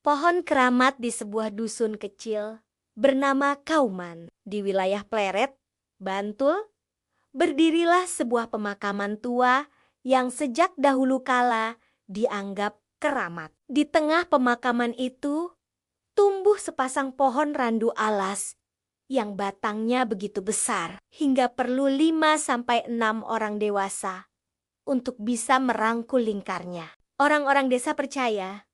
Pohon keramat di sebuah dusun kecil bernama Kauman di wilayah Pleret, Bantul, berdirilah sebuah pemakaman tua yang sejak dahulu kala dianggap keramat. Di tengah pemakaman itu tumbuh sepasang pohon randu alas yang batangnya begitu besar hingga perlu 5 sampai 6 orang dewasa untuk bisa merangkul lingkarnya. Orang-orang desa percaya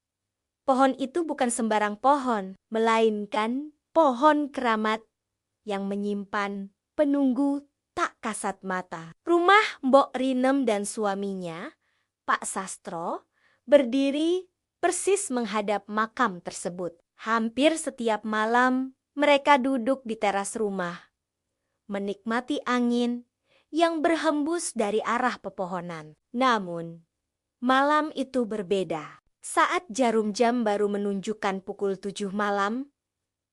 pohon itu bukan sembarang pohon, melainkan pohon keramat yang menyimpan penunggu tak kasat mata. Rumah Mbok Rinem dan suaminya, Pak Sastro, berdiri persis menghadap makam tersebut. Hampir setiap malam mereka duduk di teras rumah, menikmati angin yang berhembus dari arah pepohonan. Namun, malam itu berbeda. Saat jarum jam baru menunjukkan pukul 7 malam,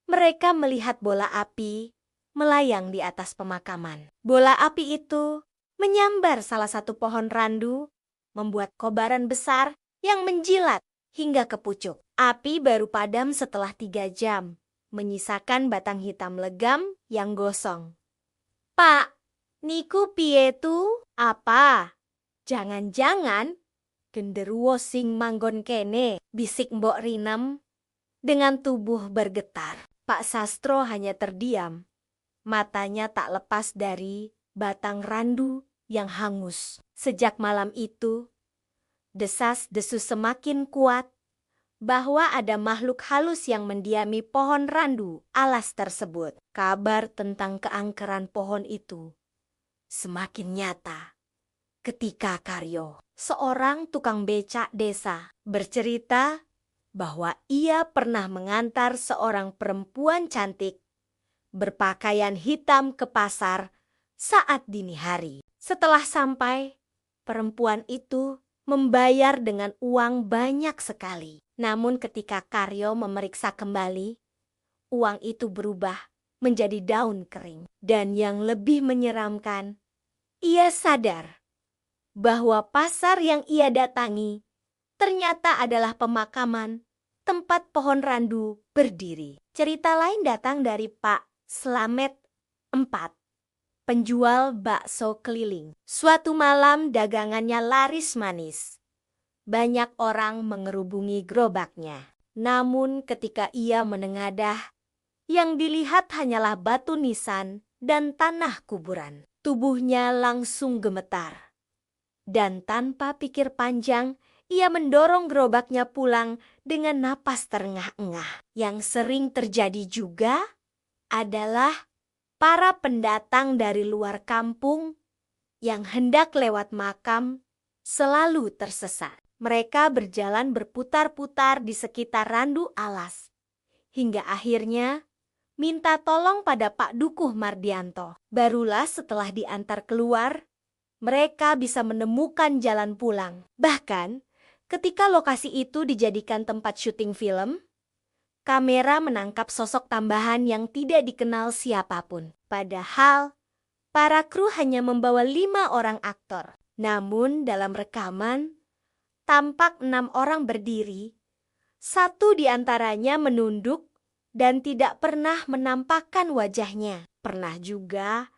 mereka melihat bola api melayang di atas pemakaman. Bola api itu menyambar salah satu pohon randu, membuat kobaran besar yang menjilat hingga ke pucuk. Api baru padam setelah 3 jam, menyisakan batang hitam legam yang gosong. "Pak, niku piye tu?" "Apa? Jangan-jangan genderuwo sing manggon kene," bisik Mbok Rinem dengan tubuh bergetar. Pak Sastro hanya terdiam. Matanya tak lepas dari batang randu yang hangus. Sejak malam itu, desas-desus semakin kuat bahwa ada makhluk halus yang mendiami pohon randu alas tersebut. Kabar tentang keangkeran pohon itu semakin nyata ketika Karyo, seorang tukang becak desa, bercerita bahwa ia pernah mengantar seorang perempuan cantik berpakaian hitam ke pasar saat dini hari. Setelah sampai, perempuan itu membayar dengan uang banyak sekali. Namun ketika Karyo memeriksa kembali, uang itu berubah menjadi daun kering. Dan yang lebih menyeramkan, ia sadar bahwa pasar yang ia datangi ternyata adalah pemakaman tempat pohon randu berdiri. Cerita lain datang dari Pak Slamet 4, penjual bakso keliling. Suatu malam dagangannya laris manis. Banyak orang mengerubungi gerobaknya. Namun ketika ia menengadah, yang dilihat hanyalah batu nisan dan tanah kuburan. Tubuhnya langsung gemetar. Dan tanpa pikir panjang, ia mendorong gerobaknya pulang dengan napas terengah-engah. Yang sering terjadi juga adalah para pendatang dari luar kampung yang hendak lewat makam selalu tersesat. Mereka berjalan berputar-putar di sekitar randu alas, hingga akhirnya minta tolong pada Pak Dukuh Mardianto. Barulah setelah diantar keluar, mereka bisa menemukan jalan pulang. Bahkan, ketika lokasi itu dijadikan tempat syuting film, kamera menangkap sosok tambahan yang tidak dikenal siapapun. Padahal, para kru hanya membawa 5 orang aktor. Namun dalam rekaman, tampak 6 orang berdiri. 1 di antaranya menunduk dan tidak pernah menampakkan wajahnya. Pernah juga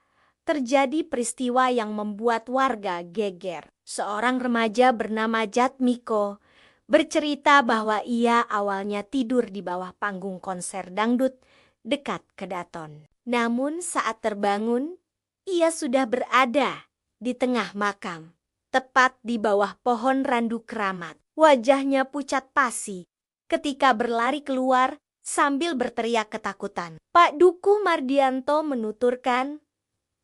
terjadi peristiwa yang membuat warga geger. Seorang remaja bernama Jatmiko bercerita bahwa ia awalnya tidur di bawah panggung konser dangdut dekat Kedaton. Namun saat terbangun, ia sudah berada di tengah makam, tepat di bawah pohon randu keramat. Wajahnya pucat pasi ketika berlari keluar sambil berteriak ketakutan. Pak Dukuh Mardianto menuturkan,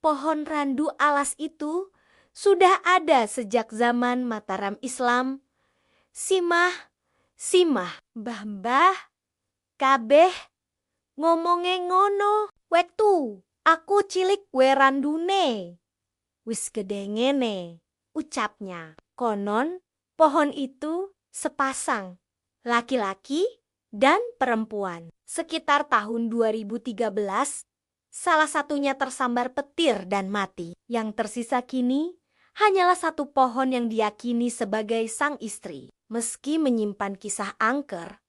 pohon randu alas itu sudah ada sejak zaman Mataram Islam. Simah, mbah, kabeh ngomonge ngono. Wektu aku cilik we randune wis gede ngene, ucapnya. Konon pohon itu sepasang laki-laki dan perempuan. Sekitar tahun 2013, salah satunya tersambar petir dan mati. Yang tersisa kini hanyalah 1 pohon yang diyakini sebagai sang istri. Meski menyimpan kisah angker,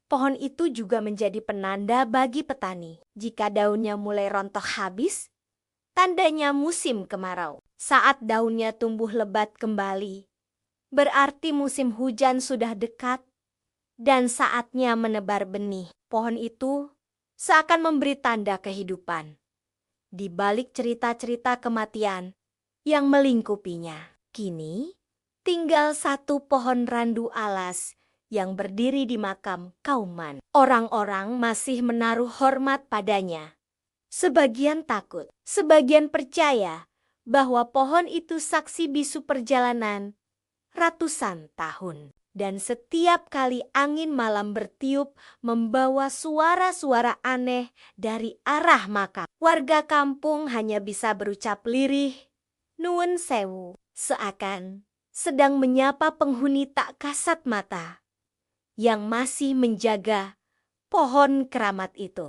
Pohon itu juga menjadi penanda bagi petani. Jika daunnya mulai rontok habis, tandanya musim kemarau. Saat daunnya tumbuh lebat kembali, berarti musim hujan sudah dekat dan saatnya menebar benih. Pohon itu seakan memberi tanda kehidupan di balik cerita-cerita kematian yang melingkupinya. Kini, tinggal satu pohon randu alas yang berdiri di makam Kauman. Orang-orang masih menaruh hormat padanya. Sebagian takut, sebagian percaya bahwa pohon itu saksi bisu perjalanan ratusan tahun. Dan setiap kali angin malam bertiup membawa suara-suara aneh dari arah makam, warga kampung hanya bisa berucap lirih, "Nuwun sewu," seakan sedang menyapa penghuni tak kasat mata yang masih menjaga pohon keramat itu.